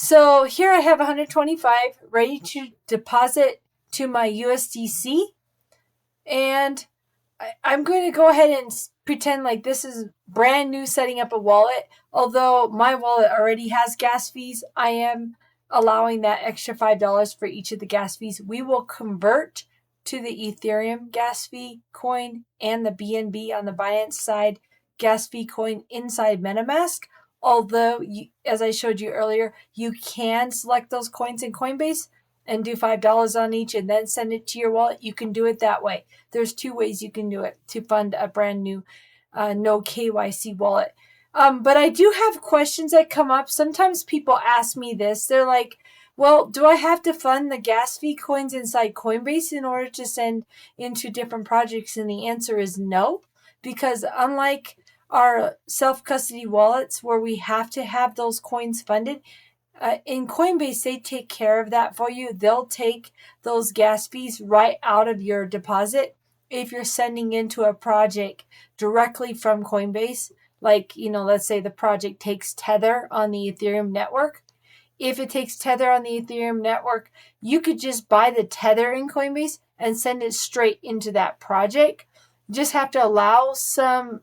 So here I have 125 ready to deposit to my USDC. And I'm going to go ahead and pretend like this is brand new setting up a wallet. Although my wallet already has gas fees, I am allowing that extra $5 for each of the gas fees. We will convert to the Ethereum gas fee coin and the BNB on the Binance side gas fee coin inside MetaMask. Although, as I showed you earlier, you can select those coins in Coinbase and do $5 on each and then send it to your wallet. You can do it that way. There's two ways you can do it to fund a brand new no KYC wallet. But I do have questions that come up. Sometimes people ask me this. They're like, well, do I have to fund the gas fee coins inside Coinbase in order to send into different projects? And the answer is no, because unlike our self-custody wallets where we have to have those coins funded, in Coinbase, they take care of that for you. They'll take those gas fees right out of your deposit if you're sending into a project directly from Coinbase. Like, let's say the project takes Tether on the Ethereum network. If it takes Tether on the Ethereum network, you could just buy the Tether in Coinbase and send it straight into that project. You just have to allow some,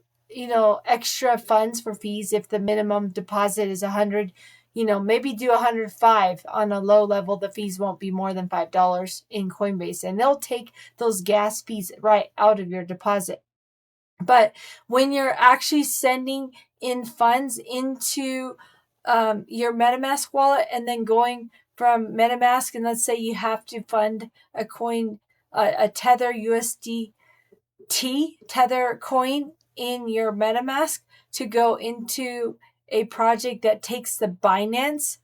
extra funds for fees. If the minimum deposit is 100, maybe do 105 on a low level. The fees won't be more than $5 in Coinbase, and they'll take those gas fees right out of your deposit. But when you're actually sending in funds into your MetaMask wallet and then going from MetaMask, and let's say you have to fund a coin, a Tether USDT Tether coin in your MetaMask to go into a project that takes the Binance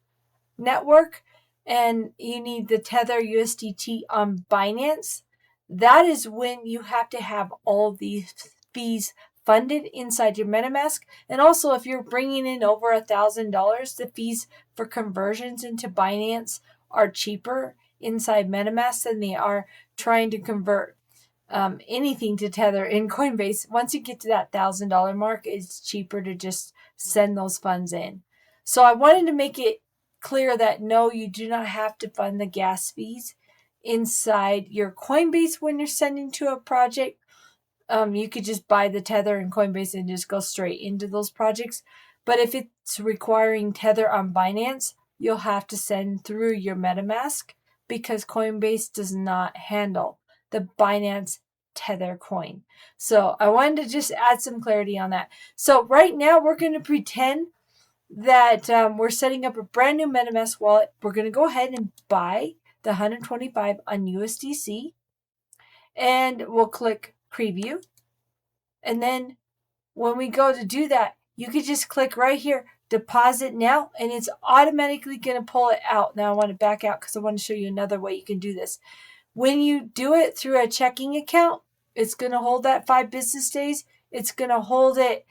network, and you need the Tether USDT on Binance, that is when you have to have all these fees funded inside your MetaMask. And also, if you're bringing in over $1,000, the fees for conversions into Binance are cheaper inside MetaMask than they are trying to convert anything to Tether in Coinbase. Once you get to that $1,000 mark, it's cheaper to just send those funds in. So I wanted to make it clear that no, you do not have to fund the gas fees inside your Coinbase when you're sending to a project. You could just buy the Tether in Coinbase and just go straight into those projects. But if it's requiring Tether on Binance, you'll have to send through your MetaMask because Coinbase does not handle the Binance Tether coin. So I wanted to just add some clarity on that. So right now we're going to pretend that we're setting up a brand new MetaMask wallet. We're going to go ahead and buy the 125 on USDC, and we'll click preview. And then when we go to do that, you could just click right here, deposit now, and it's automatically going to pull it out. Now I want to back out because I want to show you another way you can do this. When you do it through a checking account, it's going to hold that 5 business days. It's going to hold it,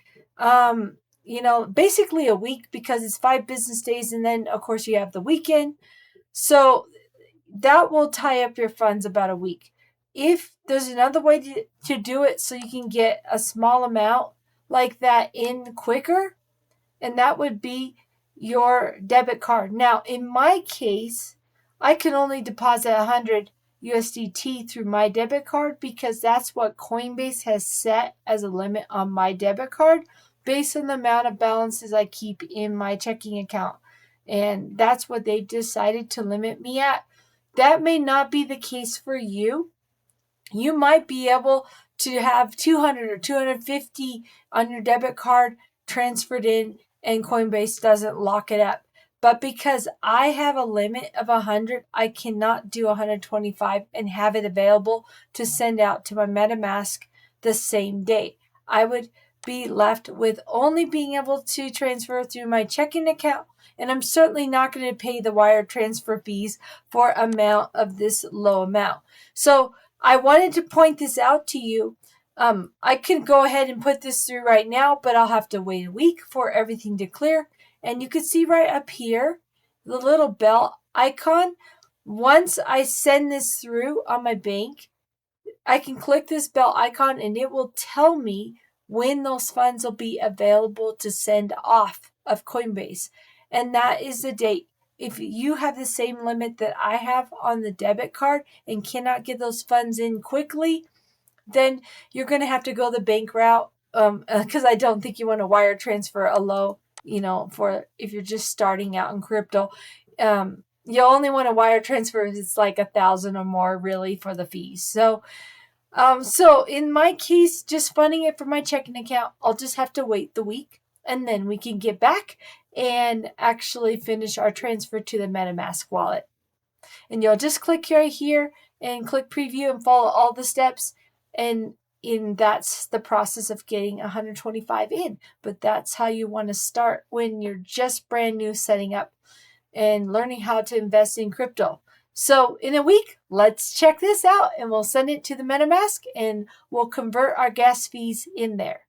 basically a week because it's 5 business days. And then, of course, you have the weekend. So that will tie up your funds about a week. If there's another way to do it so you can get a small amount like that in quicker, and that would be your debit card. Now, in my case, I can only deposit 100 USDT through my debit card because that's what Coinbase has set as a limit on my debit card based on the amount of balances I keep in my checking account. And that's what they decided to limit me at. That may not be the case for you. You might be able to have 200 or 250 on your debit card transferred in and Coinbase doesn't lock it up. But because I have a limit of 100, I cannot do 125 and have it available to send out to my MetaMask the same day. I would be left with only being able to transfer through my checking account, and I'm certainly not going to pay the wire transfer fees for amount of this low amount. So I wanted to point this out to you. I can go ahead and put this through right now, but I'll have to wait a week for everything to clear. And you can see right up here, the little bell icon. Once I send this through on my bank, I can click this bell icon and it will tell me when those funds will be available to send off of Coinbase. And that is the date if you have the same limit that I have on the debit card and cannot get those funds in quickly, then you're going to have to go the bank route, because I don't think you want to wire transfer a low, for if you're just starting out in crypto. You only want to wire transfer if it's like 1,000 or more, really, for the fees. So in my case, just funding it from my checking account, I'll just have to wait the week, and then we can get back and actually finish our transfer to the MetaMask wallet. And you'll just click right here and click preview and follow all the steps. And that's the process of getting 125 in. But that's how you want to start when you're just brand new setting up and learning how to invest in crypto. So in a week, let's check this out, and we'll send it to the MetaMask and we'll convert our gas fees in there.